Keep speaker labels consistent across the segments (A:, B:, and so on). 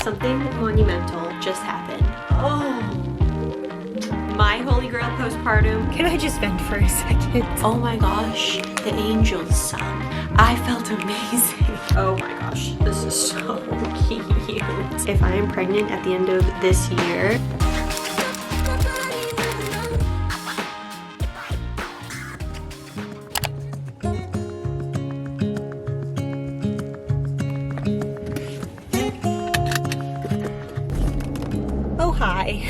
A: Something monumental just happened. Oh, my holy grail postpartum. Can I just vent for a second? Oh my gosh, the angels sung. I felt amazing. Oh my gosh, this is so cute. If I am pregnant at the end of this year, hi.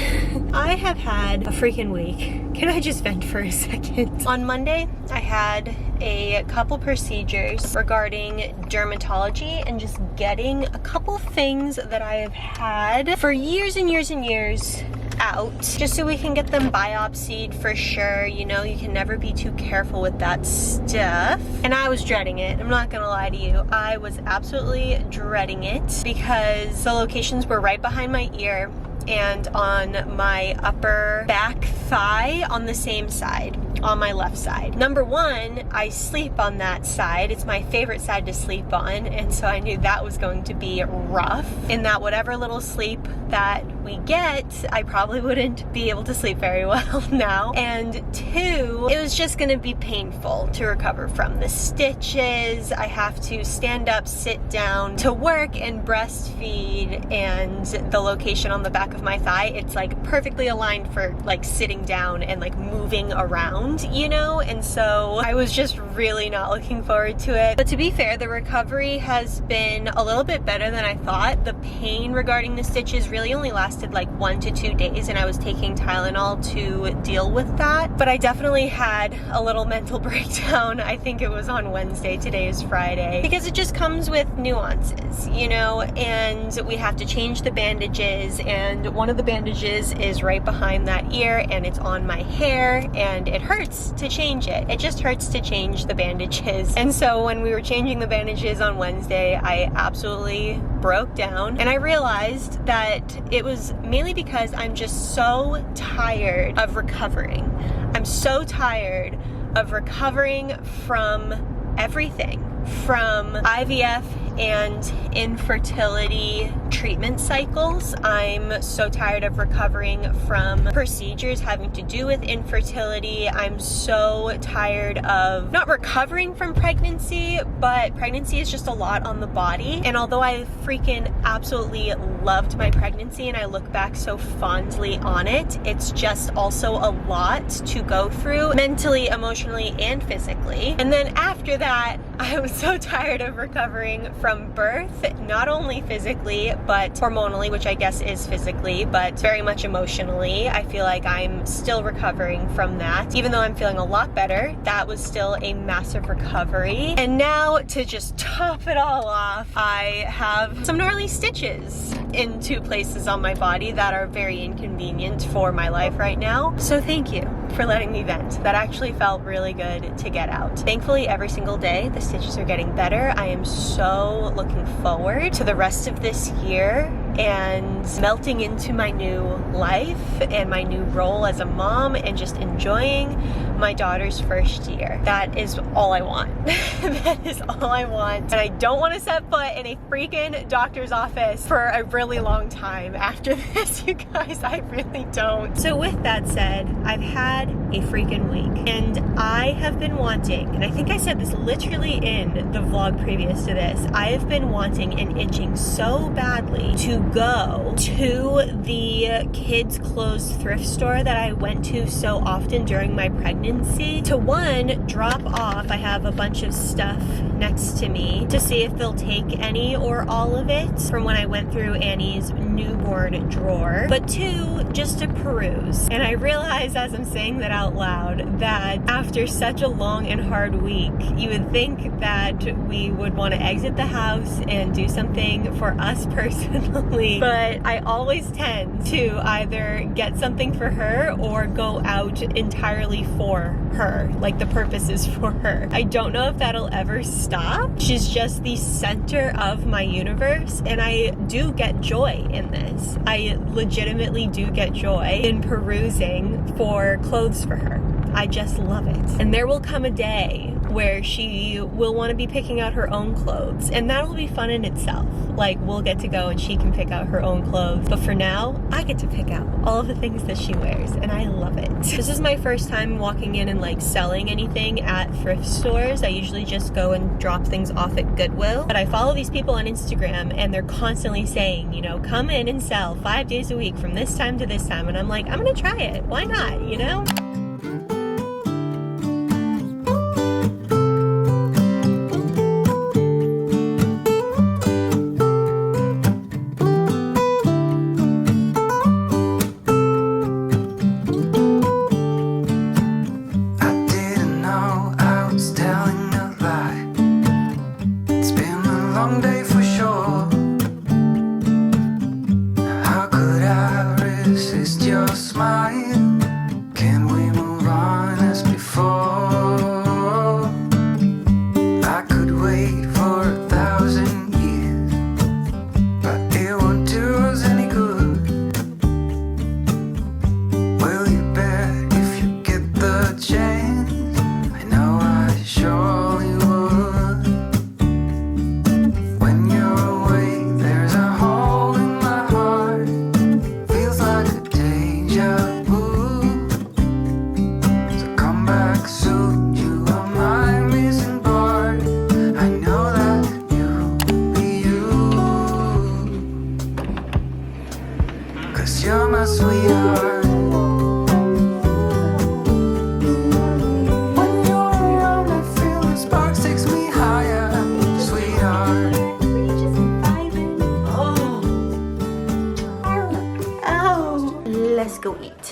A: I have had a freaking week. Can I just vent for a second? On Monday, I had a couple procedures regarding dermatology and just getting a couple things that I have had for years and years and years out, just so we can get them biopsied for sure. You know, you can never be too careful with that stuff. And I was dreading it. I'm not gonna lie to you. I was absolutely dreading it because the locations were right behind my ear and on my upper back thigh on the same side, on my left side. Number one, I sleep on that side. It's my favorite side to sleep on, and so I knew that was going to be rough, in that whatever little sleep that we get, I probably wouldn't be able to sleep very well now. And two, it was just gonna be painful to recover from. The stitches, I have to stand up, sit down to work and breastfeed, and the location on the back of my thigh, it's like perfectly aligned for like sitting down and like moving around, you know? And so I was just really not looking forward to it. But to be fair, the recovery has been a little bit better than I thought. The pain regarding the stitches really only lasted like 1 to 2 days, and I was taking Tylenol to deal with that. But I definitely had a little mental breakdown. I think it was on Wednesday, today is Friday, because it just comes with nuances, you know? And we have to change the bandages, and one of the bandages is right behind that ear, and it's on my hair, and it hurts to change it. It just hurts to change the bandages. And so when we were changing the bandages on Wednesday, I absolutely broke down, and I realized that it was mainly because I'm just so tired of recovering. I'm so tired of recovering from everything, from IVF and infertility treatment cycles. I'm so tired of recovering from procedures having to do with infertility. I'm so tired of not recovering from pregnancy, but pregnancy is just a lot on the body. And although I freaking absolutely loved my pregnancy and I look back so fondly on it, it's just also a lot to go through mentally, emotionally, and physically. And then after that, I was so tired of recovering from birth, not only physically, but hormonally, which I guess is physically, but very much emotionally. I feel like I'm still recovering from that. Even though I'm feeling a lot better, that was still a massive recovery. And now, to just top it all off, I have some gnarly stitches in 2 places on my body that are very inconvenient for my life right now. So thank you for letting me vent. That actually felt really good to get out. Thankfully, every single day, the stitches are getting better. I am so looking forward to the rest of this year and melting into my new life and my new role as a mom and just enjoying my daughter's first year. That is all I want. That is all I want. And I don't want to set foot in a freaking doctor's office for a really long time after this, you guys. I really don't. So with that said, I've had a freaking week, and I have been wanting, and I think I said this literally in the vlog previous to this, I have been wanting and itching so badly to go to the kids' clothes thrift store that I went to so often during my pregnancy, to one, drop off. I have a bunch of stuff next to me to see if they'll take any or all of it from when I went through Annie's newborn drawer, but two, just to peruse. And I realize as I'm saying that out loud that after such a long and hard week, you would think that we would want to exit the house and do something for us personally, but I always tend to either get something for her or go out entirely for her, like the purpose is for her. I don't know if that'll ever stop. She's just the center of my universe, and I do get joy in this. I legitimately do get joy in perusing for clothes for her. I just love it. And there will come a day where she will want to be picking out her own clothes, and that'll be fun in itself. Like, we'll get to go and she can pick out her own clothes, but for now I get to pick out all of the things that she wears, and I love it. This is my first time walking in and like selling anything at thrift stores. I usually just go and drop things off at Goodwill, but I follow these people on Instagram and they're constantly saying, you know, come in and sell 5 days a week from this time to this time, and I'm like, I'm gonna try it, why not, you know?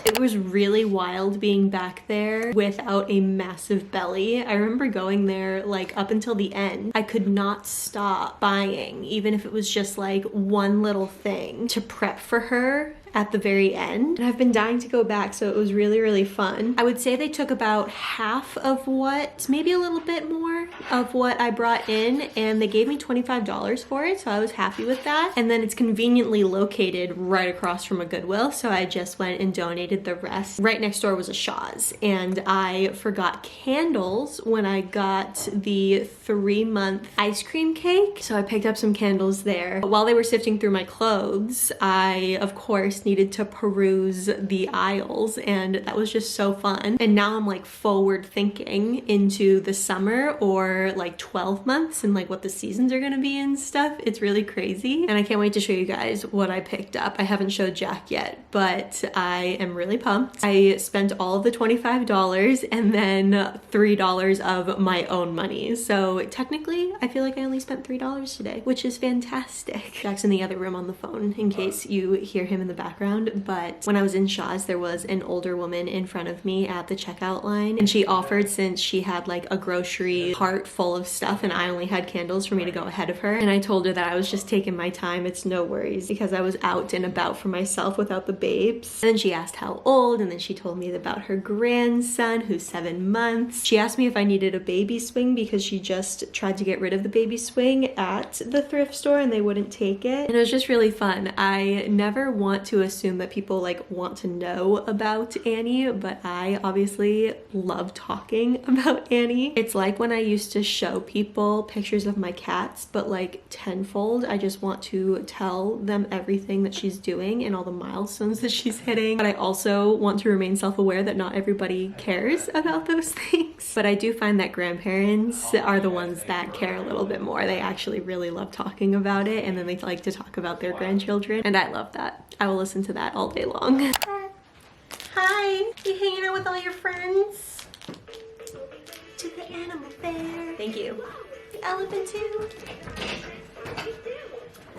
A: It was really wild being back there without a massive belly. I remember going there like up until the end. I could not stop buying, even if it was just like one little thing to prep for her at the very end. And I've been dying to go back, so it was really, really fun. I would say they took about half of what, maybe a little bit more of what I brought in, and they gave me $25 for it, so I was happy with that. And then it's conveniently located right across from a Goodwill, so I just went and donated the rest. Right next door was a Shaw's, and I forgot candles when I got the 3-month ice cream cake, so I picked up some candles there. While they were sifting through my clothes, I, of course, needed to peruse the aisles, and that was just so fun. And now I'm like forward thinking into the summer, or like 12 months, and like what the seasons are gonna be and stuff. It's really crazy, and I can't wait to show you guys what I picked up. I haven't showed Jack yet, but I am really pumped. I spent all of the $25 and then $3 of my own money, so technically I feel like I only spent $3 today, which is fantastic. Jack's in the other room on the phone in case you hear him in the background. But when I was in Shaw's, there was an older woman in front of me at the checkout line, and she offered, since she had like a grocery cart full of stuff and I only had candles, for me to go ahead of her. And I told her that I was just taking my time, it's no worries, because I was out and about for myself without the babes. And then she asked how old, and then she told me about her grandson who's 7 months. She asked me if I needed a baby swing because she just tried to get rid of the baby swing at the thrift store and they wouldn't take it. And it was just really fun. I never want to assume that people like want to know about Annie, but I obviously love talking about Annie. It's like when I used to show people pictures of my cats, but like tenfold. I just want to tell them everything that she's doing and all the milestones that she's hitting, but I also want to remain self-aware that not everybody cares about those things. But I do find that grandparents are the ones that care a little bit more. They actually really love talking about it, and then they like to talk about their grandchildren, and I love that. I will listen to that all day long. Hi, you hanging out with all your friends? To the animal fair. Thank you. The elephant too.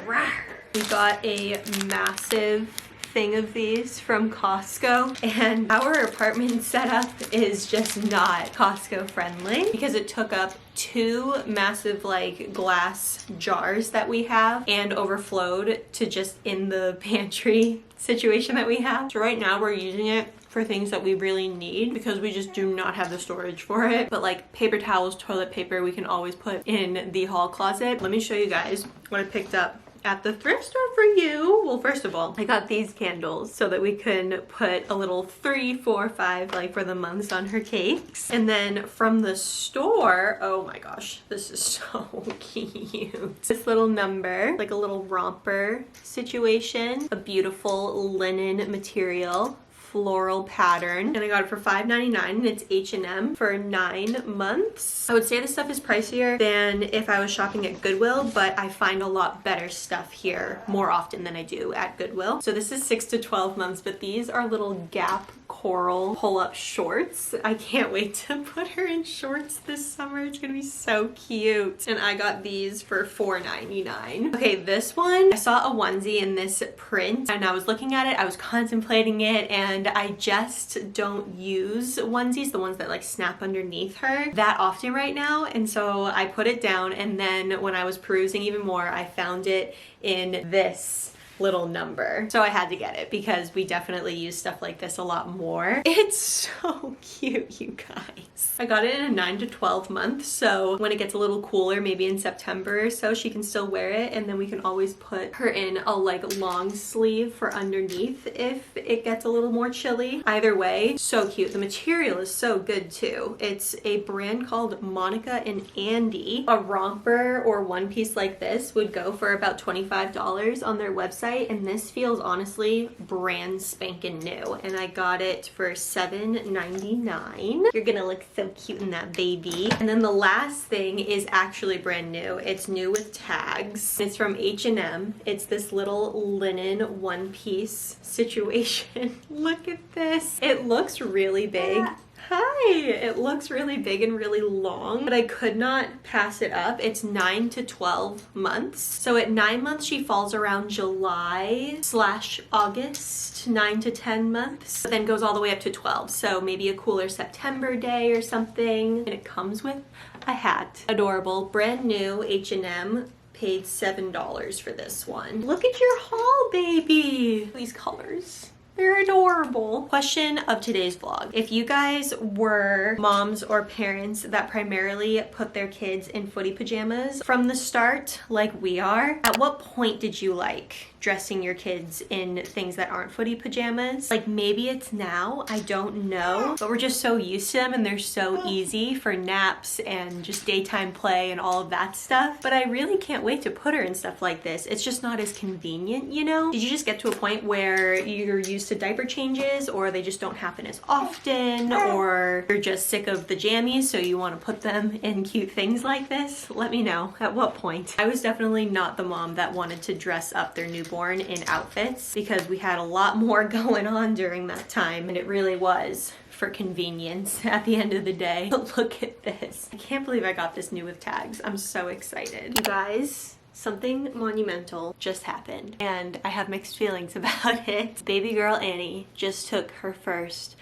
A: Rawr. We got a massive thing of these from Costco, and our apartment setup is just not Costco friendly because it took up 2 massive like glass jars that we have and overflowed to just in the pantry situation that we have. So right now we're using it for things that we really need because we just do not have the storage for it. But like paper towels, toilet paper, we can always put in the hall closet. Let me show you guys what I picked up at the thrift store for you. Well, first of all, I got these candles so that we can put a little 3, 4, 5 like for the months on her cakes. And then from the store, oh my gosh, this is so cute. This little number, like a little romper situation, a beautiful linen material, floral pattern, and I got it for $5.99 and it's H&M for 9 months. I would say this stuff is pricier than if I was shopping at Goodwill, but I find a lot better stuff here more often than I do at Goodwill. So this is 6 to 12 months, but these are little Gap coral pull-up shorts. I can't wait to put her in shorts this summer. It's gonna be so cute. And I got these for $4.99. Okay, this one, I saw a onesie in this print and I was looking at it, I was contemplating it, and I just don't use onesies, the ones that like snap underneath her, that often right now. And so I put it down, and then when I was perusing even more, I found it in this little number. So I had to get it because we definitely use stuff like this a lot more. It's so cute, you guys. I got it in a 9 to 12 month, so when it gets a little cooler, maybe in September or so, she can still wear it, and then we can always put her in a like long sleeve for underneath if it gets a little more chilly. Either way, so cute. The material is so good too. It's a brand called Monica and Andy. A romper or one piece like this would go for about $25 on their website, and this feels honestly brand spanking new, and I got it for $7.99. You're gonna look so cute in that, baby. And then the last thing is actually brand new. It's new with tags. It's from H&M. It's this little linen one-piece situation. Look at this. It looks really big. Hi! It looks really big and really long, but I could not pass it up. It's 9 to 12 months. So at 9 months, she falls around July/August, 9 to 10 months, but then goes all the way up to 12. So maybe a cooler September day or something. And it comes with a hat. Adorable, brand new H&M. Paid $7 for this one. Look at your haul, baby! These colors. They're adorable. Question of today's vlog. If you guys were moms or parents that primarily put their kids in footy pajamas from the start, like we are, at what point did you like dressing your kids in things that aren't footy pajamas? Like maybe it's now, I don't know, but we're just so used to them and they're so easy for naps and just daytime play and all of that stuff. But I really can't wait to put her in stuff like this. It's just not as convenient, you know? Did you just get to a point where you're used to diaper changes, or they just don't happen as often, or you're just sick of the jammies so you want to put them in cute things like this? Let me know at what point. I was definitely not the mom that wanted to dress up their newborn in outfits because we had a lot more going on during that time, and it really was for convenience at the end of the day. But look at this. I can't believe I got this new with tags. I'm so excited. You guys, something monumental just happened, and I have mixed feelings about it. Baby girl Annie just took her first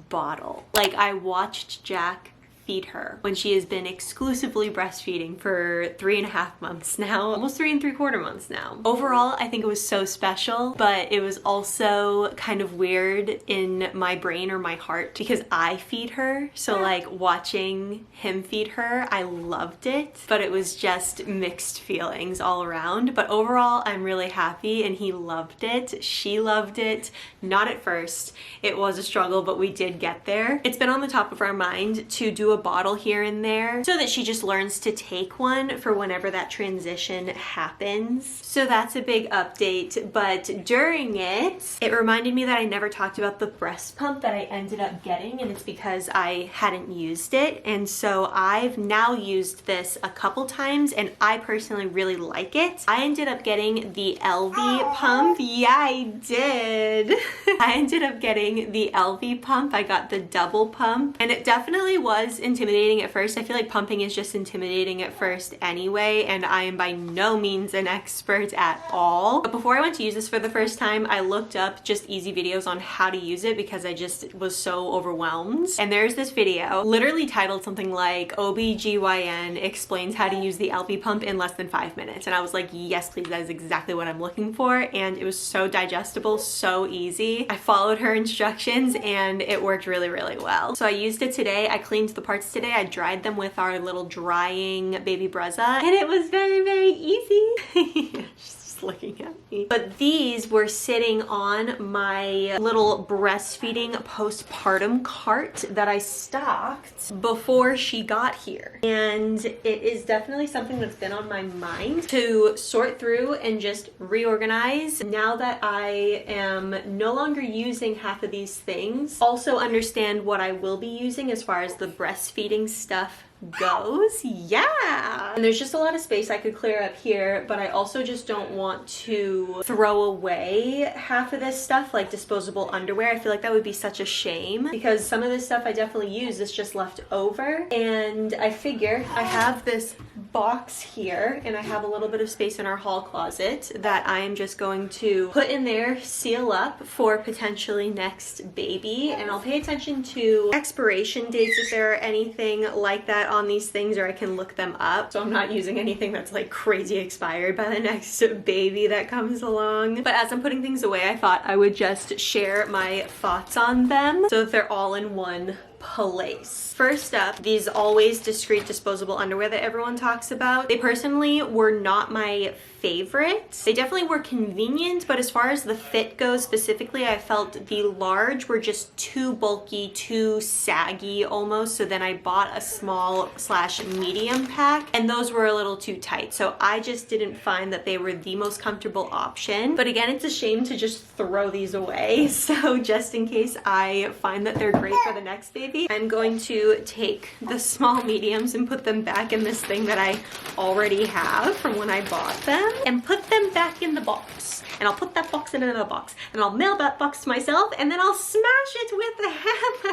A: bottle. Like, I watched Jack feed her when she has been exclusively breastfeeding for 3.5 months now, almost 3 3/4 months now. Overall, I think it was so special, but it was also kind of weird in my brain or my heart because I feed her. So like watching him feed her, I loved it, but it was just mixed feelings all around. But overall, I'm really happy, and he loved it. She loved it. Not at first. It was a struggle, but we did get there. It's been on the top of our mind to do a bottle here and there so that she just learns to take one for whenever that transition happens. So that's a big update, but during it reminded me that I never talked about the breast pump that I ended up getting, and it's because I hadn't used it. And so I've now used this a couple times, and I personally really like it. I ended up getting the LV pump. Yeah, I did. I ended up getting the LV pump. I got the double pump, and it definitely was intimidating at first. I feel like pumping is just intimidating at first anyway, and I am by no means an expert at all. But before I went to use this for the first time, I looked up just easy videos on how to use it because I just was so overwhelmed. And there's this video literally titled something like OBGYN explains how to use the LV pump in less than 5 minutes. And I was like, yes, please, that is exactly what I'm looking for. And it was so digestible, so easy. I followed her instructions and it worked really, really well. So I used it today. I cleaned the parts today. I dried them with our little drying baby Brezza, and it was very, very easy. She's just looking at me. But these were sitting on my little breastfeeding postpartum cart that I stocked before she got here. And it is definitely something that's been on my mind to sort through and just reorganize now that I am no longer using half of these things. Also understand what I will be using as far as the breastfeeding stuff goes. Yeah, and there's just a lot of space I could clear up here, but I also just don't want to throw away half of this stuff, like disposable underwear. I feel like that would be such a shame because some of this stuff I definitely use, it's just left over. And I figure I have this box here and I have a little bit of space in our hall closet that I am just going to put in there, seal up for potentially next baby. And I'll pay attention to expiration dates if there are anything like that on these things, or I can look them up, so I'm not using anything that's like crazy expired by the next baby that comes along. But as I'm putting things away, I thought I would just share my thoughts on them so that they're all in one place. First up, these always discreet disposable underwear that everyone talks about. They personally were not my favorite. They definitely were convenient, but as far as the fit goes specifically, I felt the large were just too bulky, too saggy almost. So then I bought a small / medium pack and those were a little too tight. So I just didn't find that they were the most comfortable option. But again, it's a shame to just throw these away. So just in case I find that they're great for the next baby, I'm going to take the small mediums and put them back in this thing that I already have from when I bought them and put them back in the box. And I'll put that box in another box and I'll mail that box to myself and then I'll smash it with a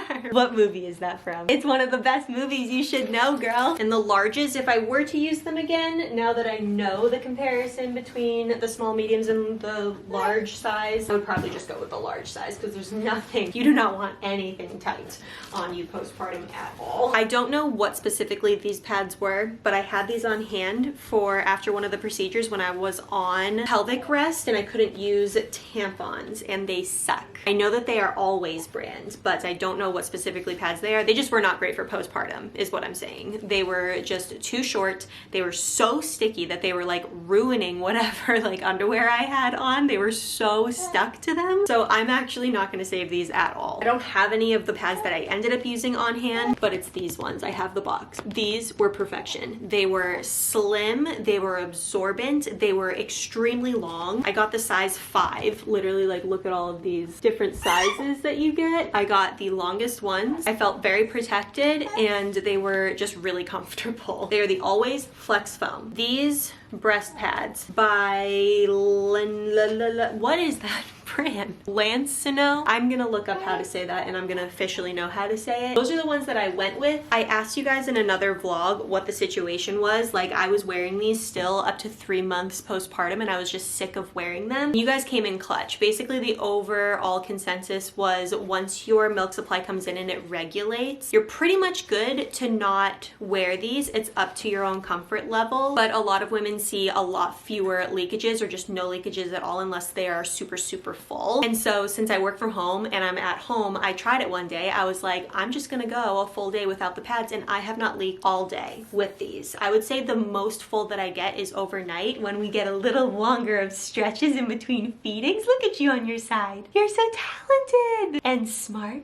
A: hammer. What movie is that from? It's one of the best movies, you should know, girl. And the larges, if I were to use them again, now that I know the comparison between the small mediums and the large size, I would probably just go with the large size because there's nothing, you do not want anything tight on you postpartum at all. I don't know what specifically these pads were, but I had these on hand for after one of the procedures when I was on pelvic rest and I couldn't use tampons and they suck. I know that they are Always brand, but I don't know what specifically pads they are. They just were not great for postpartum is what I'm saying. They were just too short. They were so sticky that they were like ruining whatever like underwear I had on. They were so stuck to them. So I'm actually not going to save these at all. I don't have any of the pads that I ended up using on hand, but it's these ones. I have the box. These were perfection. They were slim. They were absorbent. They were extremely long. I got the size 5. Literally, like, look at all of these different sizes that you get. I got the longest ones. I felt very protected and they were just really comfortable. They are the Always Flex Foam. These breast pads by what is that brand? Lancino. I'm gonna look up how to say that and I'm gonna officially know how to say it. Those are the ones that I went with. I asked you guys in another vlog what the situation was. Like, I was wearing these still up to 3 months postpartum and I was just sick of wearing them. You guys came in clutch. Basically, the overall consensus was once your milk supply comes in and it regulates, you're pretty much good to not wear these. It's up to your own comfort level, but a lot of women see a lot fewer leakages or just no leakages at all unless they are super full. And so since I work from home and I'm at home, I tried it one day. I was like, I'm just gonna go a full day without the pads and I have not leaked all day with these. I would say the most full that I get is overnight when we get a little longer of stretches in between feedings. Look at you on your side. You're so talented and smart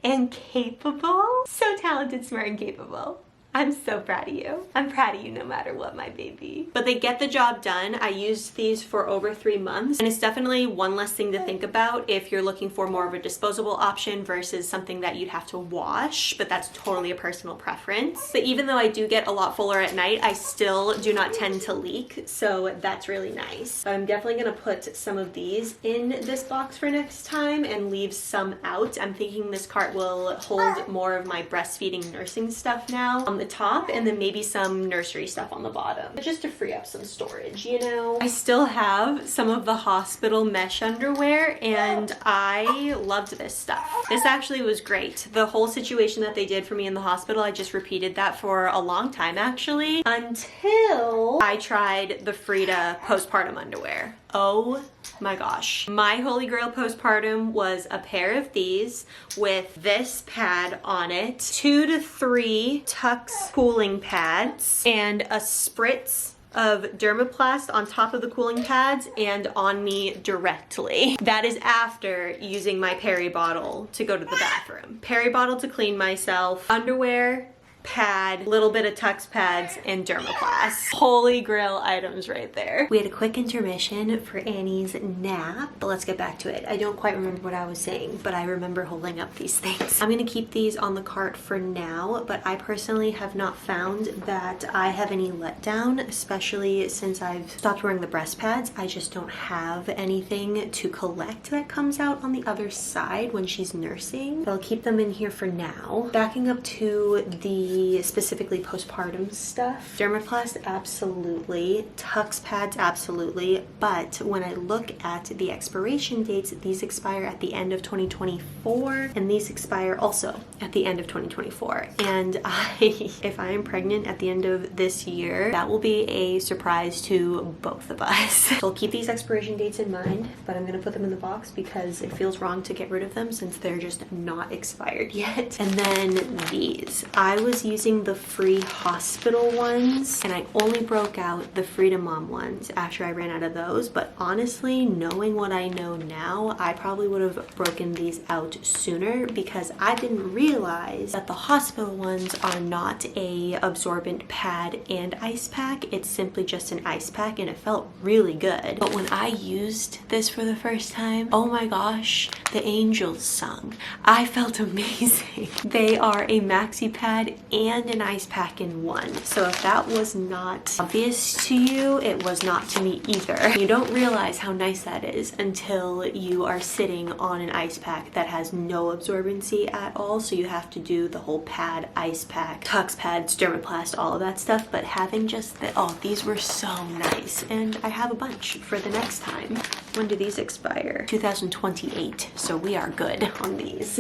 A: and capable. So talented, smart, and capable. I'm so proud of you. I'm proud of you no matter what, my baby. But they get the job done. I used these for over 3 months and it's definitely one less thing to think about if you're looking for more of a disposable option versus something that you'd have to wash, but that's totally a personal preference. But even though I do get a lot fuller at night, I still do not tend to leak, so that's really nice. So I'm definitely gonna put some of these in this box for next time and leave some out. I'm thinking this cart will hold more of my breastfeeding nursing stuff now on the top and then maybe some nursery stuff on the bottom, just to free up some storage, you know. I still have some of the hospital mesh underwear and I loved this stuff. This actually was great. The whole situation that they did for me in the hospital, I just repeated that for a long time actually, until I tried the Frida postpartum underwear. Oh my gosh. My holy grail postpartum was a pair of these with this pad on it, 2 to 3 Tux cooling pads, and a spritz of Dermaplast on top of the cooling pads and on me directly. That is after using my Perry bottle to go to the bathroom. Perry bottle to clean myself, underwear, pad, little bit of Tux pads, and Dermaplast. Holy grail items right there. We had a quick intermission for Annie's nap, but let's get back to it. I don't quite remember what I was saying, but I remember holding up these things. I'm gonna keep these on the cart for now, but I personally have not found that I have any letdown, especially since I've stopped wearing the breast pads. I just don't have anything to collect that comes out on the other side when she's nursing, but I'll keep them in here for now. Backing up to the specifically postpartum stuff. Dermaplast, absolutely. Tux pads, absolutely. But when I look at the expiration dates, these expire at the end of 2024, and these expire also at the end of 2024. And if I am pregnant at the end of this year, that will be a surprise to both of us. So I'll keep these expiration dates in mind, but I'm gonna put them in the box because it feels wrong to get rid of them since they're just not expired yet. And then these. I was using the free hospital ones and I only broke out the Freedom Mom ones after I ran out of those, but honestly, knowing what I know now, I probably would have broken these out sooner because I didn't realize that the hospital ones are not a absorbent pad and ice pack. It's simply just an ice pack and it felt really good. But when I used this for the first time, oh my gosh, the angels sung. I felt amazing. They are a maxi pad and an ice pack in one. So if that was not obvious to you, it was not to me either. You don't realize how nice that is until you are sitting on an ice pack that has no absorbency at all. So you have to do the whole pad, ice pack, Tux pads, Dermaplast, all of that stuff. But having just the, oh, these were so nice. And I have a bunch for the next time. When do these expire? 2028. So we are good on these.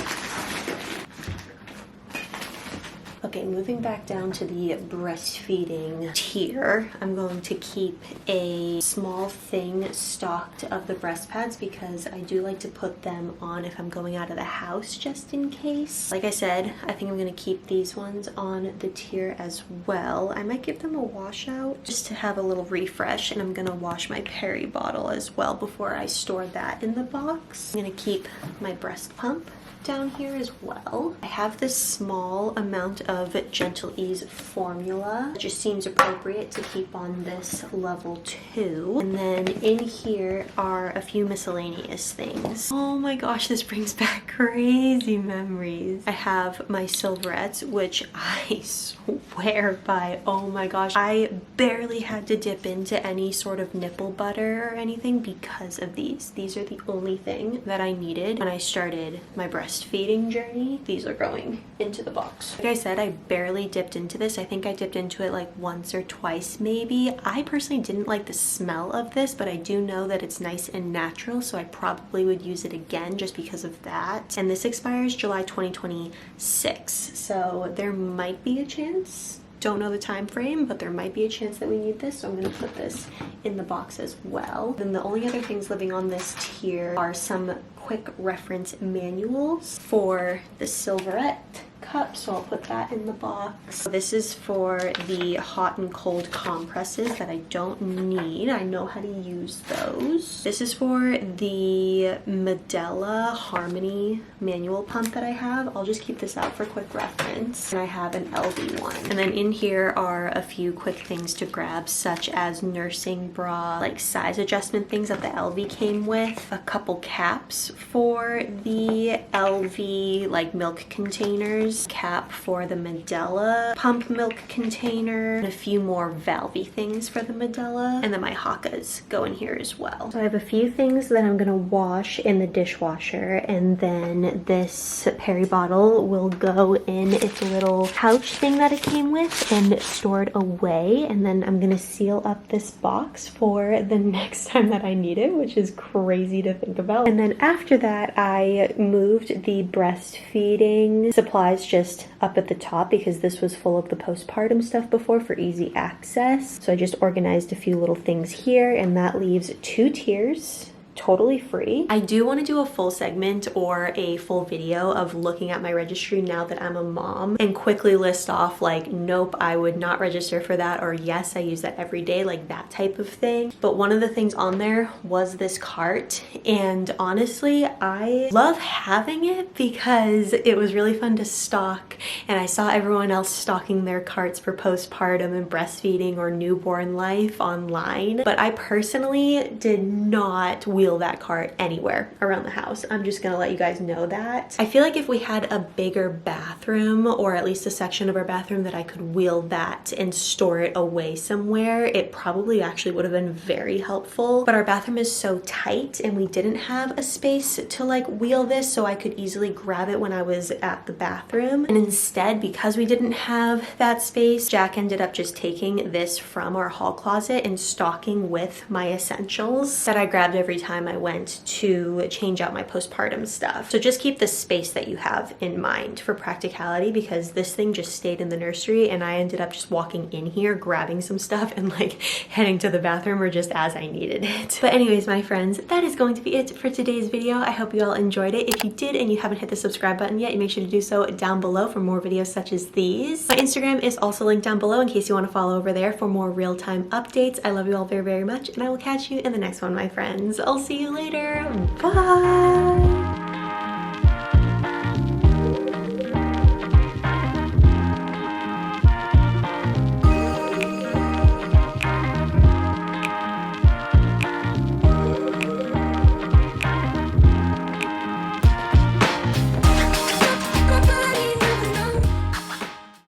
A: Okay, moving back down to the breastfeeding tier, I'm going to keep a small thing stocked of the breast pads because I do like to put them on if I'm going out of the house just in case. Like I said, I think I'm going to keep these ones on the tier as well. I might give them a washout just to have a little refresh, and I'm going to wash my Perry bottle as well before I store that in the box. I'm going to keep my breast pump down here as well. I have this small amount of Gentle Ease formula. It just seems appropriate to keep on this level 2. And then in here are a few miscellaneous things. Oh my gosh, this brings back crazy memories. I have my Silverettes, which I swear by. Oh my gosh, I barely had to dip into any sort of nipple butter or anything because of these. These are the only thing that I needed when I started my breastfeeding journey. These are going into the box. Like I said, I barely dipped into this. I think I dipped into it like once or twice maybe. I personally didn't like the smell of this, but I do know that it's nice and natural, so I probably would use it again just because of that. And this expires July 2026, so there might be a chance. Don't know the time frame, but there might be a chance that we need this, so I'm going to put this in the box as well. Then the only other things living on this tier are some quick reference manuals for the Silverette cup, so I'll put that in the box. This is for the hot and cold compresses that I don't need. I know how to use those. This is for the Medela Harmony manual pump that I have. I'll just keep this out for quick reference. And I have an LV one. And then in here are a few quick things to grab, such as nursing bra, like size adjustment things that the LV came with, a couple caps for the LV like milk containers, cap for the Medela pump milk container, and a few more valvey things for the Medela, and then my Hakas go in here as well. So I have a few things that I'm gonna wash in the dishwasher, and then this Perry bottle will go in its little pouch thing that it came with and stored away, and then I'm gonna seal up this box for the next time that I need it, which is crazy to think about. And then after that, I moved the breastfeeding supplies just up at the top because this was full of the postpartum stuff before for easy access. So I just organized a few little things here, and that leaves 2 tiers totally free. I do want to do a full segment or a full video of looking at my registry now that I'm a mom and quickly list off like, nope, I would not register for that, or yes, I use that every day, like that type of thing. But one of the things on there was this cart, and honestly, I love having it because it was really fun to stock, and I saw everyone else stocking their carts for postpartum and breastfeeding or newborn life online. But I personally did not wheel that cart anywhere around the house. I'm just gonna let you guys know that. I feel like if we had a bigger bathroom, or at least a section of our bathroom that I could wheel that and store it away somewhere, it probably actually would have been very helpful. But our bathroom is so tight and we didn't have a space to like wheel this so I could easily grab it when I was at the bathroom. And instead, because we didn't have that space, Jack ended up just taking this from our hall closet and stocking with my essentials that I grabbed every time I went to change out my postpartum stuff. So just keep the space that you have in mind for practicality, because this thing just stayed in the nursery and I ended up just walking in here, grabbing some stuff and like heading to the bathroom, or just as I needed it. But anyways, my friends, that is going to be it for today's video. I hope you all enjoyed it. If you did and you haven't hit the subscribe button yet, you make sure to do so down below for more videos such as these. My Instagram is also linked down below in case you want to follow over there for more real-time updates. I love you all very, very much, and I will catch you in the next one, my friends. I'll see you later. Bye!